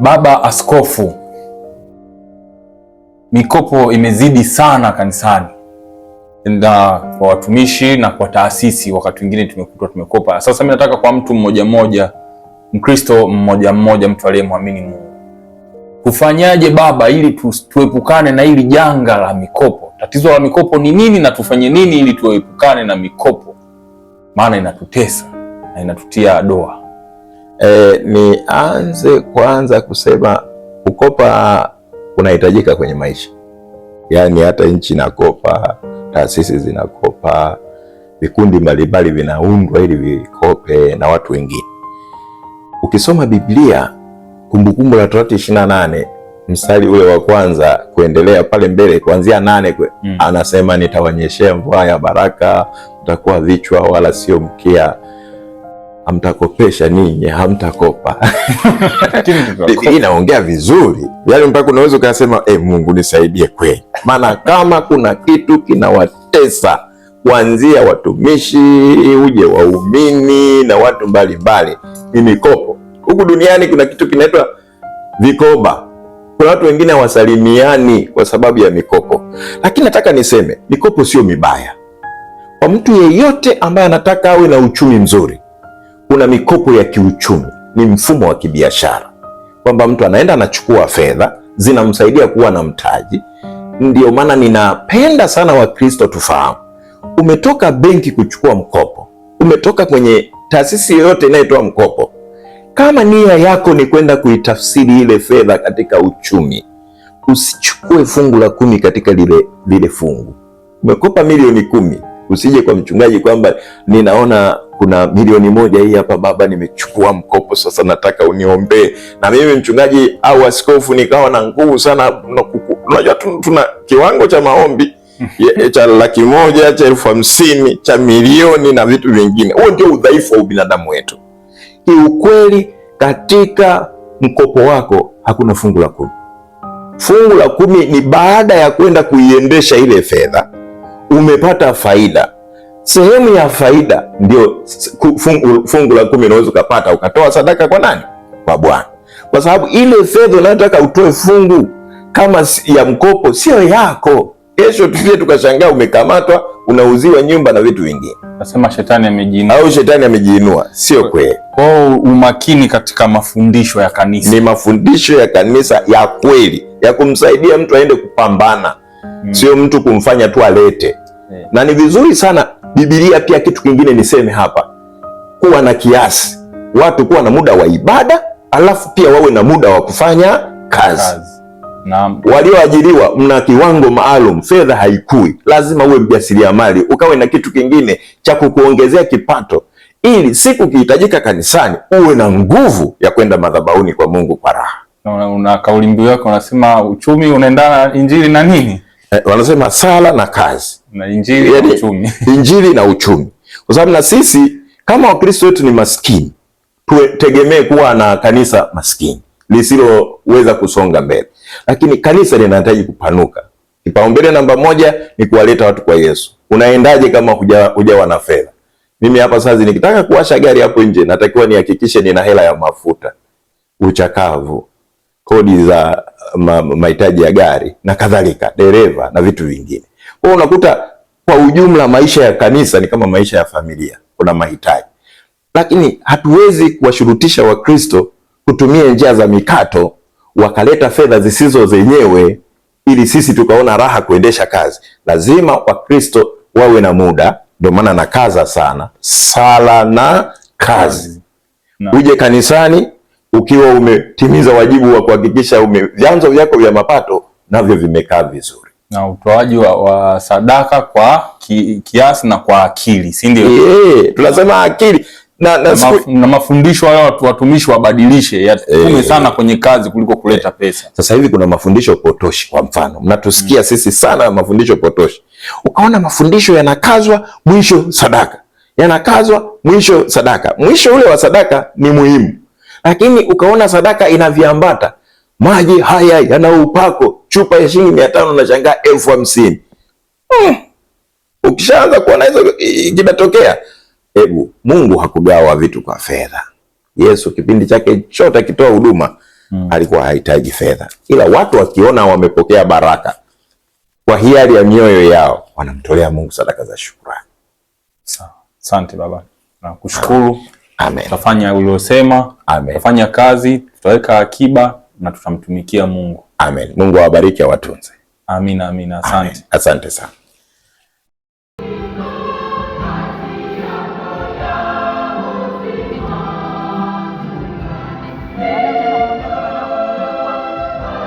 Baba Askofu, mikopo imezidi sana kanisani na kwa watumishi na kwa taasisi. Wakati mwingine tumekutwa tumekopa. Sasa mimi nataka kwa mtu mmoja mmoja, Mkristo mmoja mmoja, mtu aliyemwamini Mungu, kufanyaje Baba ili tuepukane na hili janga la mikopo? Tatizo la mikopo ni nini na tufanye nini ili tuepukane na mikopo? Maana inatutesa na inatutia doa. Nianze kwanza kusema kukopa kunahitajika kwenye maisha. Yaani hata nchi inakopa, taasisi zinakopa, vikundi mbalimbali vinaundwa ili vikope na watu wengine. Ukisoma Biblia, Kumbukumbu la Torati 28 mstari ule wa kwanza kuendelea pale mbele kuanzia 8 anasema nitawanyeshea mvua ya baraka, mtakuwa vichwa wala sio mkia, hamtakopesha ninyi, hamtakopa. Biblia inaongea vizuri. Yaani mpaka unaweza ukasema Mungu nisaidie kweli. Maana kama kuna kitu kinawatesa kuanzia watumishi, uje waumini na watu mbalimbali, ni mikopo. Huku duniani kuna kitu kinaitwa vikoba. Kuna watu wengine hawasalimiani kwa sababu ya mikopo. Lakini nataka niseme mikopo sio mibaya. Kwa mtu yeyote ambaye anataka awe na uchumi mzuri, kuna mikopo ya kiuchumi, ni mfumo wa kibiashara, kwamba mtu anaenda anachukua fedha zinamsaidia kuwa na mtaji. Ndio maana ninapenda sana Wakristo tufahamu, umetoka benki kuchukua mkopo, umetoka kwenye taasisi yoyote inayotoa mkopo, kama nia yako ni kwenda kuitafsiri ile fedha katika uchumi, usichukue fungu la 10 katika lile fungu. Umekopa milioni 10, usije kwa mchungaji kwamba ninaona kuna milioni 1 hii hapa baba, nimechukua mkopo, sasa nataka uniombee. Na mimi mchungaji au askofu nikawa na nguvu sana. Unajua tuna kiwango cha maombi cha 100,000, cha 50,000, cha milioni na vitu vingine. Huo ndio udhaifu wa ubinadamu wetu. Kiukweli katika mkopo wako hakuna fungu la 10. Fungu la 10 ni baada ya kwenda kuiendesha ile fedha, umepata faida. Sehemu ya faida ndio fungu la 10 unaweza ukapata ukatoa sadaka kwa nani? Kwa Bwana. Kwa sababu ile fedha unayotaka utoe fungu kama ya mkopo sio yako. Kesho tusije tukashangaa umekamatwa, unauziwa nyumba na vitu vingine. Nasema shetani amejiinua. Au shetani amejiinua, sio kweli. Kwa umakini katika mafundisho ya kanisa. Ni mafundisho ya kanisa ya kweli, ya kumsaidia mtu aende kupambana. Sio mtu kumfanya tu alete. Na ni vizuri sana Biblia pia, kitu kingine niseme hapa, kuwa na kiasi. Watu kuwa na muda wa ibada, alafu pia wawe na muda wa kufanya kazi. Walioajiriwa mna kiwango maalum, fedha haikui. Lazima uwe mjasiriamali, ukawe na kitu kingine cha kukuongezea kipato, ili siku kihitajika kanisani uwe na nguvu ya kwenda madhabahuni kwa Mungu kwa raha. Una kauli mbiu yako unasema uchumi unaendana injili na nini? Wanasema sala na kazi. Na injili na uchumi. Injili na uchumi. Kwa sababu na sisi kama Wakristo wetu ni maskini, tutegemee kuwa na kanisa maskini lisiloweza kusonga mbele. Lakini kanisa linahitaji kupanuka. Kipaumbele namba 1 ni kuwaleta watu kwa Yesu. Unaendaje kama hujawa na fedha? Mimi hapa sasa nikitaka kuwasha gari hapo nje, natakiwa nihakikishe nina hela ya mafuta, uchakavu, kodi za mahitaji ya gari na kadhalika, dereva na vitu vingine. Kwa hiyo unakuta kwa ujumla maisha ya kanisa ni kama maisha ya familia, kuna mahitaji. Lakini hatuwezi kuwashurutisha Wakristo kutumia njia za mikato, wakaleta fedha zisizo zenyewe ili sisi tukaona raha kuendesha kazi. Lazima Wakristo wawe na muda. Ndio maana nakaza sana sala na kazi. Uje kanisani ukiwa umetimiza wajibu wa kuhakikisha vyanzo vyako vya mapato navyo vimekaa vizuri. Na utoaji wa sadaka kwa kiasi na kwa akili, si ndio? Tunasema akili na mafundisho hayo watumishi wabadilishe, yatume sana kwenye kazi kuliko kuleta pesa. Sasa hivi kuna mafundisho potoshi. Kwa mfano, mnatusikia sisi sana mafundisho potoshi. Ukaona mafundisho yanakazwa, mwisho sadaka. Yanakazwa, mwisho sadaka. Mwisho ule wa sadaka ni muhimu. Lakini ukaona sadaka ina viambata. Maji haya yana upako, chupa ya shilingi 500 na shangaa 50,000. Ukishaanza kuona hizo kinatokea, Mungu hakugawa vitu kwa fedha. Yesu kipindi chake chote akitoa huduma alikuwa hahitaji fedha, ila watu wakiona wamepokea baraka kwa hiari ya mioyo yao wanamtolea Mungu sadaka za shukrani. Sawa. Asante baba. Nakushukuru. Amen. Tutafanya uliosema. Amen. Tutafanya kazi, tutaweka akiba na tutamtumikia Mungu. Amen. Mungu awabariki, awatunze. Amina, amina. Asante. Asante sana.